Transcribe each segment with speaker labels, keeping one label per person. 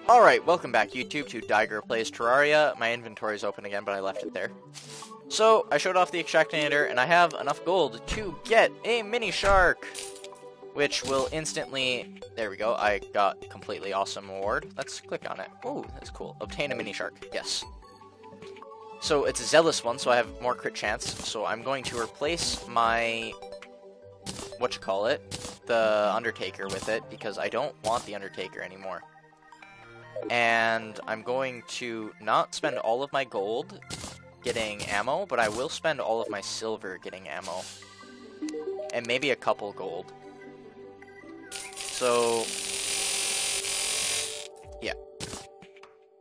Speaker 1: Alright, welcome back YouTube to Diegrah Plays Terraria. My inventory is open again, but I left it there. So, I showed off the extractinator, and I have enough gold to get a mini shark! Which will instantly... There we go, I got completely awesome award. Let's click on it. Ooh, that's cool. Obtain a mini shark. Yes. So, it's a zealous one, so I have more crit chance. So, I'm going to replace my... the Undertaker with it, because I don't want the Undertaker anymore. And I'm going to not spend all of my gold getting ammo, but I will spend all of my silver getting ammo. And maybe a couple gold. So, yeah.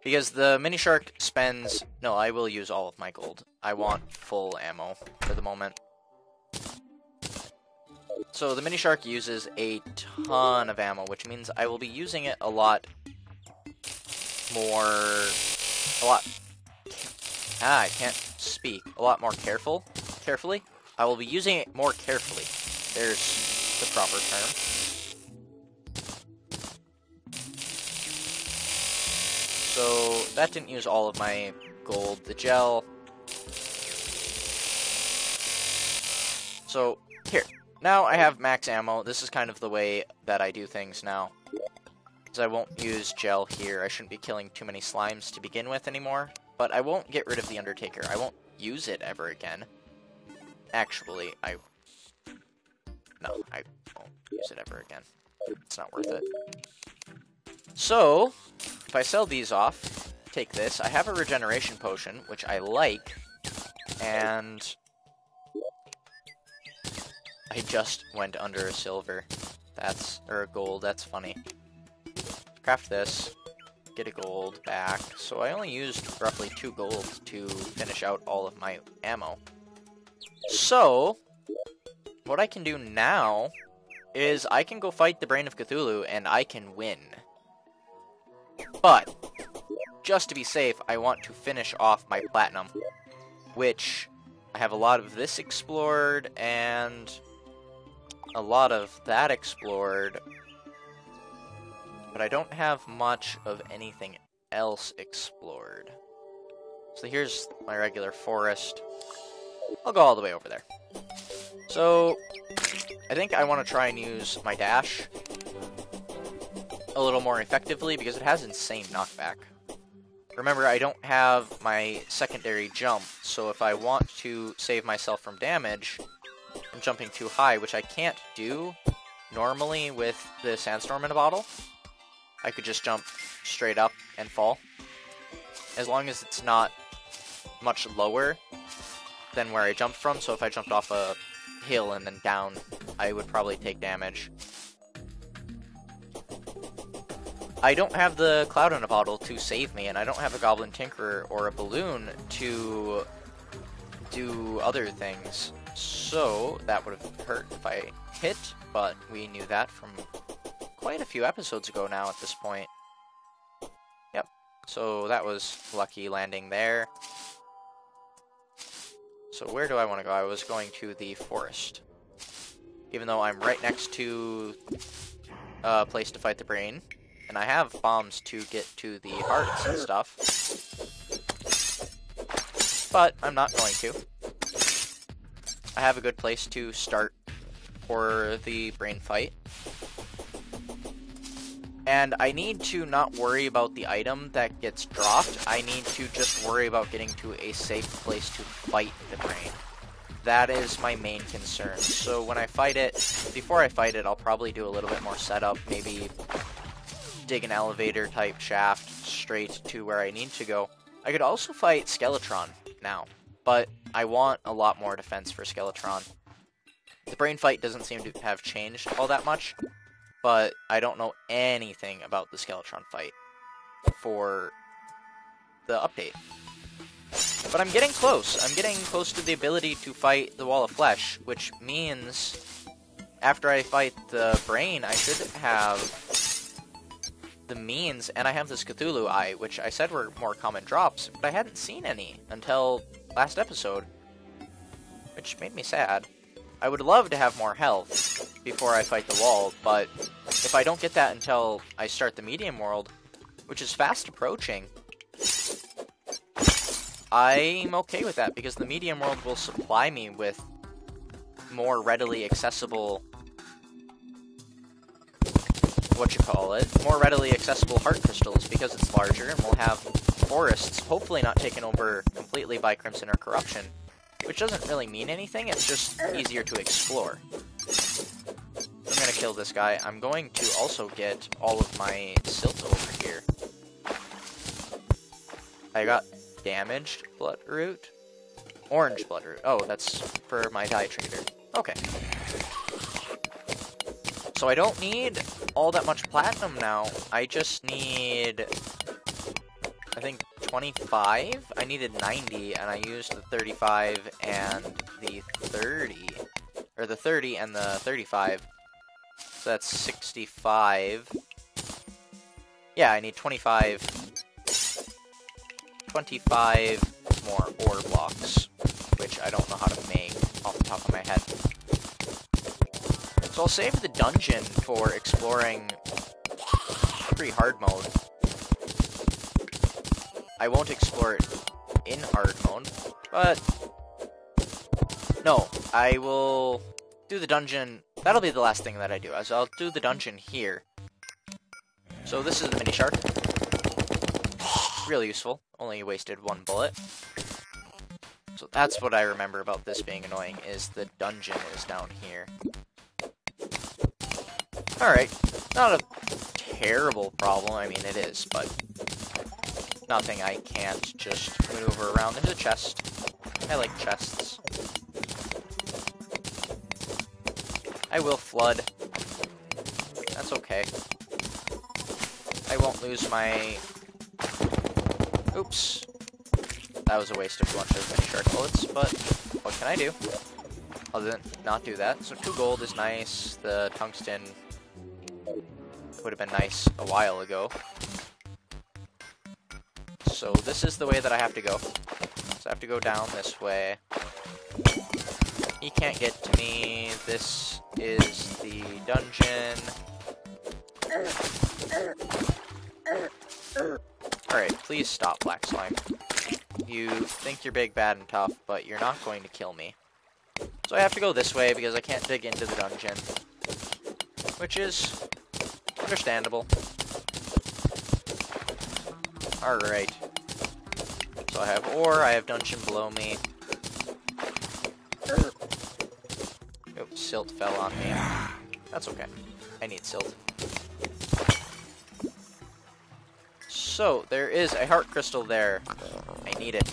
Speaker 1: Because the mini shark spends... No, I will use all of my gold. I want full ammo for the moment. So the mini shark uses a ton of ammo, which means I will be using it a lot more carefully. I will be using it more carefully. There's the proper term. So that didn't use all of my gold. The gel. So here. Now I have max ammo. This is kind of the way that I do things now. Because I won't use gel here. I shouldn't be killing too many slimes to begin with anymore. But I won't get rid of the Undertaker. I won't use it ever again. Actually, I won't use it ever again. It's not worth it. So, if I sell these off, take this. I have a regeneration potion, which I like. And... I just went under a silver. Or a gold, that's funny. Craft this, get a gold back. So I only used roughly 2 gold to finish out all of my ammo. So, what I can do now is I can go fight the Brain of Cthulhu and I can win. But, just to be safe, I want to finish off my platinum. Which, I have a lot of this explored and... a lot of that explored, but I don't have much of anything else explored. So here's my regular forest. I'll go all the way over there. So, I think I want to try and use my dash a little more effectively because it has insane knockback. Remember, I don't have my secondary jump, so if I want to save myself from damage... I'm jumping too high, which I can't do normally with the sandstorm in a bottle. I could just jump straight up and fall. As long as it's not much lower than where I jumped from, so if I jumped off a hill and then down, I would probably take damage. I don't have the cloud in a bottle to save me, and I don't have a goblin tinkerer or a balloon to do other things. So, that would have hurt if I hit, but we knew that from quite a few episodes ago now at this point. Yep, so that was lucky landing there. So where do I want to go? I was going to the forest. Even though I'm right next to a place to fight the brain. And I have bombs to get to the hearts and stuff. But I'm not going to. I have a good place to start for the brain fight. And I need to not worry about the item that gets dropped. I need to just worry about getting to a safe place to fight the brain. That is my main concern. So when I fight it, before I fight it, I'll probably do a little bit more setup. Maybe dig an elevator type shaft straight to where I need to go. I could also fight Skeletron now. But I want a lot more defense for Skeletron. The brain fight doesn't seem to have changed all that much, but I don't know anything about the Skeletron fight for the update. But I'm getting close. I'm getting close to the ability to fight the Wall of Flesh, which means after I fight the brain, I should have the means, and I have this Cthulhu Eye, which I said were more common drops, but I hadn't seen any until last episode, which made me sad. I would love to have more health before I fight the wall, but if I don't get that until I start the medium world, which is fast approaching, I'm okay with that, because the medium world will supply me with more readily accessible, more readily accessible heart crystals, because it's larger, and we'll have forests hopefully not taken over completely by Crimson or Corruption, which doesn't really mean anything, it's just easier to explore. I'm gonna kill this guy. I'm going to also get all of my silt over here. I got damaged bloodroot. Orange bloodroot. Oh, that's for my dye trader. Okay. So I don't need all that much platinum now. I just need, I think, 25? I needed 90, and I used the 35 and the 30. Or the 30 and the 35. So that's 65. Yeah, I need 25 more ore blocks, which I don't know how to make off the top of my head. So I'll save the dungeon for exploring pretty hard mode. I won't explore it in hard mode, but no, I will do the dungeon. That'll be the last thing that I do, as I'll do the dungeon here. So this is the mini shark. Really useful. Only wasted one bullet. So that's what I remember about this being annoying, is the dungeon is down here. Alright. Not a terrible problem. I mean, it is, but nothing I can't just maneuver around. There's a chest. I like chests. I will flood. That's okay. I won't lose my... Oops. That was a waste of a bunch of mini shark bullets, but what can I do? Other than not do that. So 2 gold is nice. The tungsten would have been nice a while ago. So this is the way that I have to go. So I have to go down this way. He can't get to me. This is the dungeon. Alright, please stop, Black Slime. You think you're big, bad, and tough, but you're not going to kill me. So I have to go this way because I can't dig into the dungeon. Which is understandable. Alright. So I have ore, I have dungeon below me. Oops, silt fell on me. That's okay. I need silt. So, there is a heart crystal there. I need it.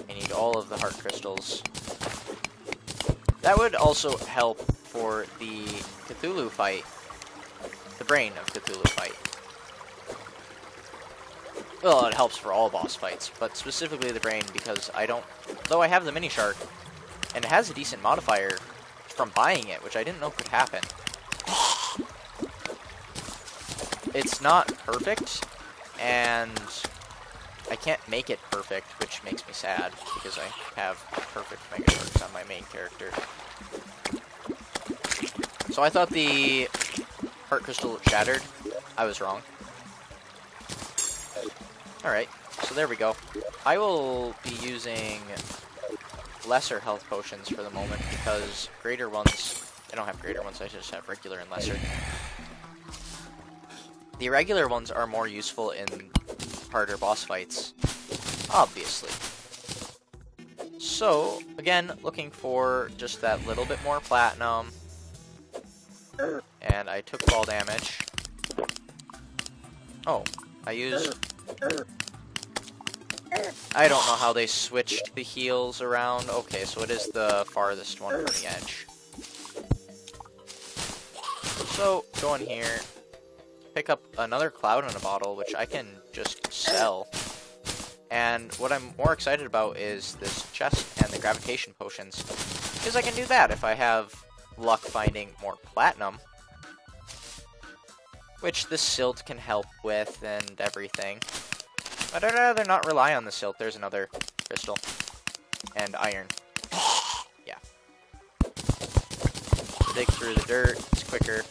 Speaker 1: I need all of the heart crystals. That would also help for the Cthulhu fight. The brain of Cthulhu fight. Well, it helps for all boss fights, but specifically the brain, because I don't... Though I have the mini shark, and it has a decent modifier from buying it, which I didn't know could happen. It's not perfect, and I can't make it perfect, which makes me sad, because I have perfect mega sharks on my main character. So I thought the heart crystal shattered. I was wrong. Alright, so there we go. I will be using lesser health potions for the moment, because greater ones... I don't have greater ones, I just have regular and lesser. The irregular ones are more useful in harder boss fights, obviously. So, again, looking for just that little bit more platinum. And I took fall damage. Oh, I used... I don't know how they switched the heals around. Okay, so it is the farthest one from the edge. So, go in here. Pick up another cloud in a bottle, which I can just sell. And what I'm more excited about is this chest and the gravitation potions, because I can do that if I have luck finding more platinum, which the silt can help with and everything. But I'd rather not rely on the silt. There's another crystal. And iron. Yeah. Dig through the dirt, it's quicker.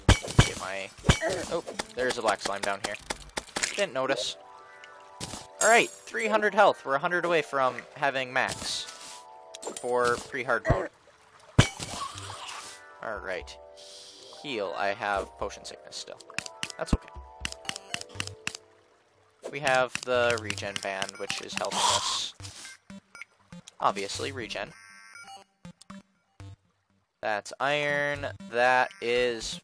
Speaker 1: Get my... Oh, there's a black slime down here. Didn't notice. Alright, 300 health. We're 100 away from having max for pre-hard mode. Alright. Heal. I have potion sickness still. That's okay. We have the regen band, which is helping us. Obviously, regen. That's iron. That is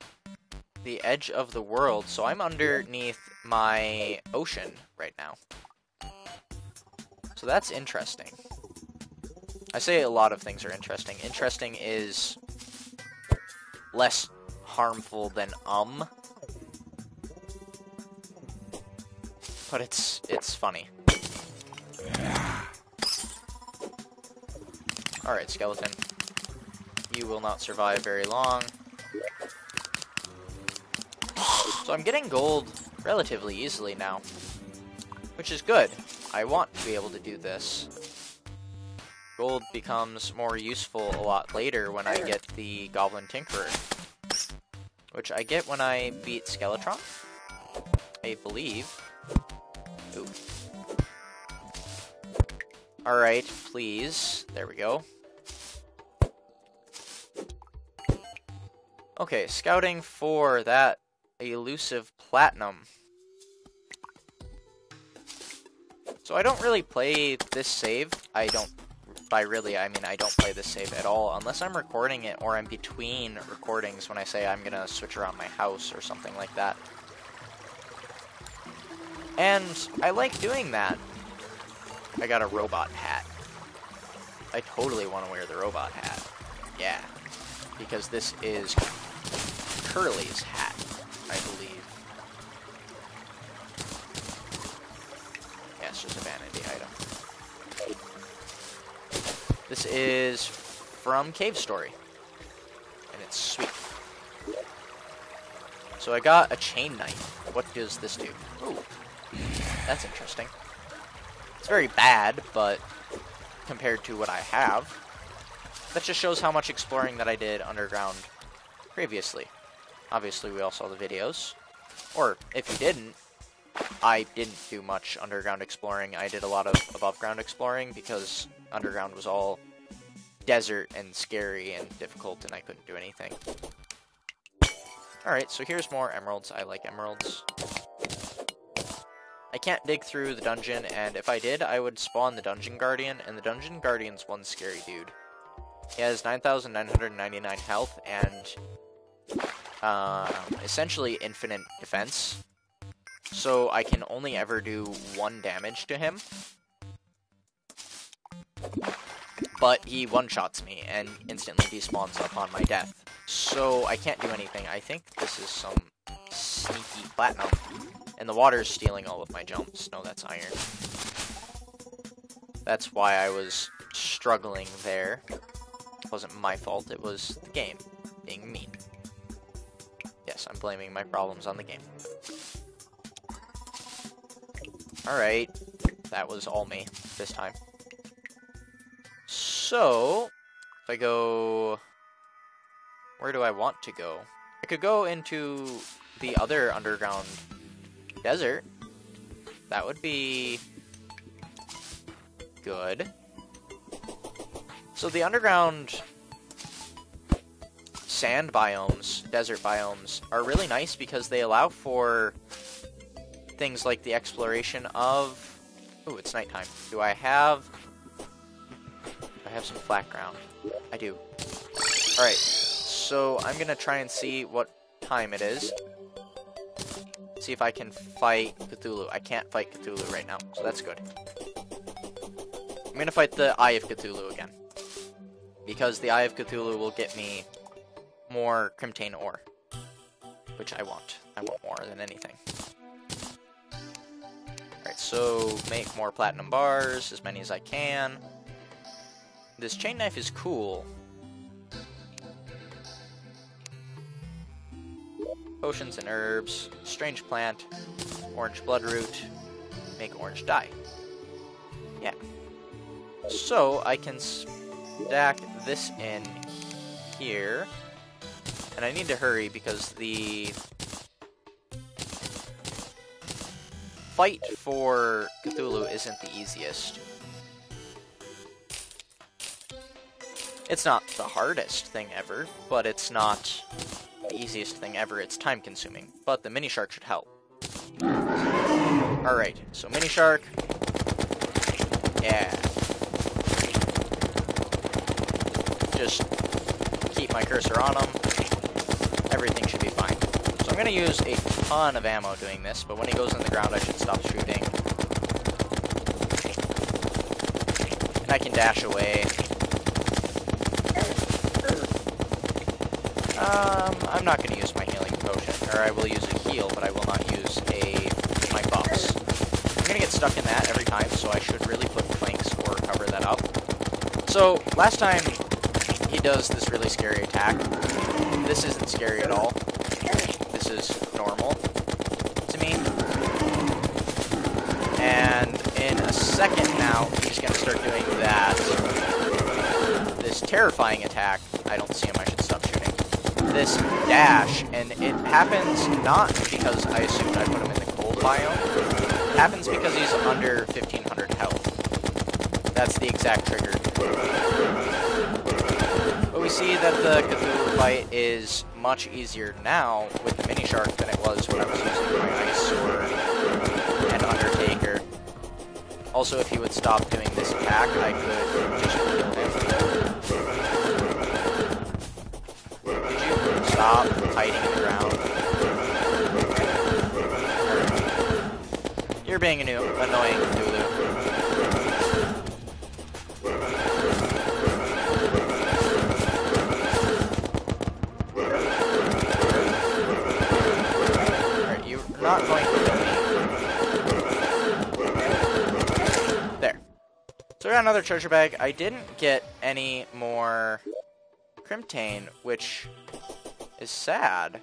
Speaker 1: the edge of the world. So I'm underneath my ocean right now. So that's interesting. I say a lot of things are interesting. Interesting is less harmful than but it's funny. Alright, skeleton. You will not survive very long. So I'm getting gold relatively easily now, which is good. I want to be able to do this. Gold becomes more useful a lot later when I get the Goblin Tinkerer, which I get when I beat Skeletron, I believe. Ooh. Alright, please. There we go. Okay, scouting for that elusive platinum. So I don't really play this save. By really, I mean I don't play this save at all, unless I'm recording it or I'm between recordings when I say I'm gonna switch around my house or something like that. And I like doing that. I got a robot hat. I totally want to wear the robot hat. Yeah. Because this is Curly's hat, I believe. Yeah, it's just a vanity item. This is from Cave Story. And it's sweet. So I got a chain knife. What does this do? Ooh. That's interesting. It's very bad, but compared to what I have, that just shows how much exploring that I did underground previously. Obviously, we all saw the videos. Or, if you didn't, I didn't do much underground exploring. I did a lot of above-ground exploring because underground was all desert and scary and difficult, and I couldn't do anything. Alright, so here's more emeralds. I like emeralds. I can't dig through the dungeon, and if I did, I would spawn the Dungeon Guardian, and the Dungeon Guardian's one scary dude. He has 9,999 health, and essentially infinite defense. So I can only ever do 1 damage to him. But he one-shots me, and instantly despawns upon my death. So I can't do anything. I think this is some sneaky platinum. And the water's stealing all of my jumps. No, that's iron. That's why I was struggling there. It wasn't my fault, it was the game being mean. Yes, I'm blaming my problems on the game. Alright, that was all me this time. So, if I go... Where do I want to go? I could go into the other underground desert. That would be good. So the underground sand biomes, desert biomes, are really nice because they allow for things like the exploration of... Ooh, it's nighttime. Do I have some flat ground? I do. Alright, so I'm gonna try and see what time it is. See if I can fight Cthulhu. I can't fight Cthulhu right now, so that's good. I'm gonna fight the Eye of Cthulhu again. Because the Eye of Cthulhu will get me more Crimtane ore. Which I want. I want more than anything. Alright, so make more platinum bars, as many as I can. This chain knife is cool. Potions and herbs, strange plant, orange bloodroot, make orange dye. Yeah. So I can stack this in here. And I need to hurry because the fight for Cthulhu isn't the easiest. It's not the hardest thing ever, but it's not the easiest thing ever. It's time-consuming, but the mini shark should help. Alright, so mini shark. Yeah. Just keep my cursor on him. Everything should be fine. So I'm going to use a ton of ammo doing this, but when he goes in the ground I should stop shooting. And I can dash away. I'm not going to use my healing potion, or I will use a heal, but I will not use my buffs. I'm going to get stuck in that every time, so I should really put planks or cover that up. So, last time he does this really scary attack. This isn't scary at all. This is normal to me. And in a second now, he's going to start doing this terrifying attack. I don't see him, I should stop shooting. This dash, and it happens not because I assumed I put him in the cold biome. It happens because he's under 1500 health. That's the exact trigger. But we see that the Cthulhu fight is much easier now with the mini shark than it was when I was using my ice sword and Undertaker. Also, if he would stop doing this attack, I could just kill him. Stop hiding in the ground. You're being annoying, Cthulhu. Alright, you're not going to kill me. There. So we got another treasure bag. I didn't get any more Crimtane, which is sad.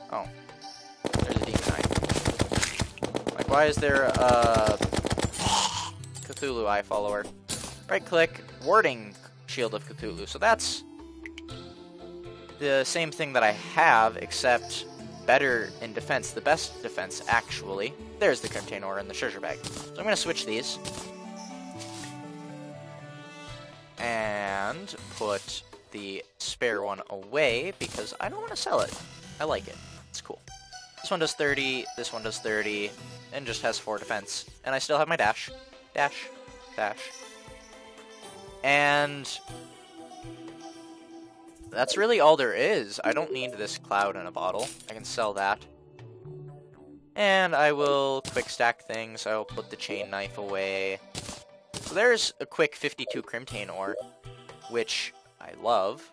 Speaker 1: Oh. There's a demon eye. Like, why is there a Cthulhu eye follower? Right click, warding shield of Cthulhu. So that's the same thing that I have, except better in defense. The best defense, actually. There's the Crimtane ore in the treasure bag. So I'm going to switch these. And put the spare one away because I don't want to sell it. I like it. It's cool. This one does 30, this one does 30, and just has 4 defense. And I still have my dash. Dash. Dash. And that's really all there is. I don't need this cloud in a bottle. I can sell that. And I will quick stack things. I will put the chain knife away. So there's a quick 52 Crimtane ore, which I love,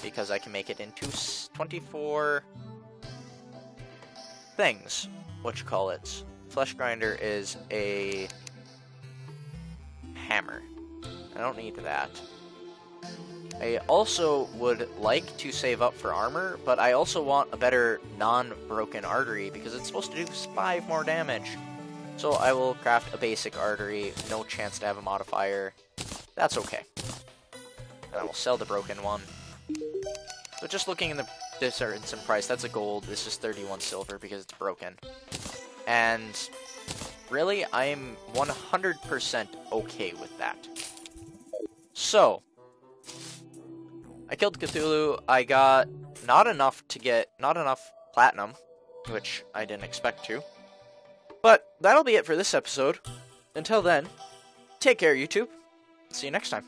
Speaker 1: because I can make it into 24 things. Whatchamacallit. Flesh grinder is a hammer. I don't need that. I also would like to save up for armor, but I also want a better non-broken artery, because it's supposed to do 5 more damage. So I will craft a basic artery, no chance to have a modifier. That's okay. And I will sell the broken one. So just looking in the difference in price, that's a gold. This is 31 silver because it's broken. And really, I'm 100% okay with that. So, I killed Cthulhu. I got not enough platinum, which I didn't expect to. But that'll be it for this episode. Until then, take care, YouTube. See you next time.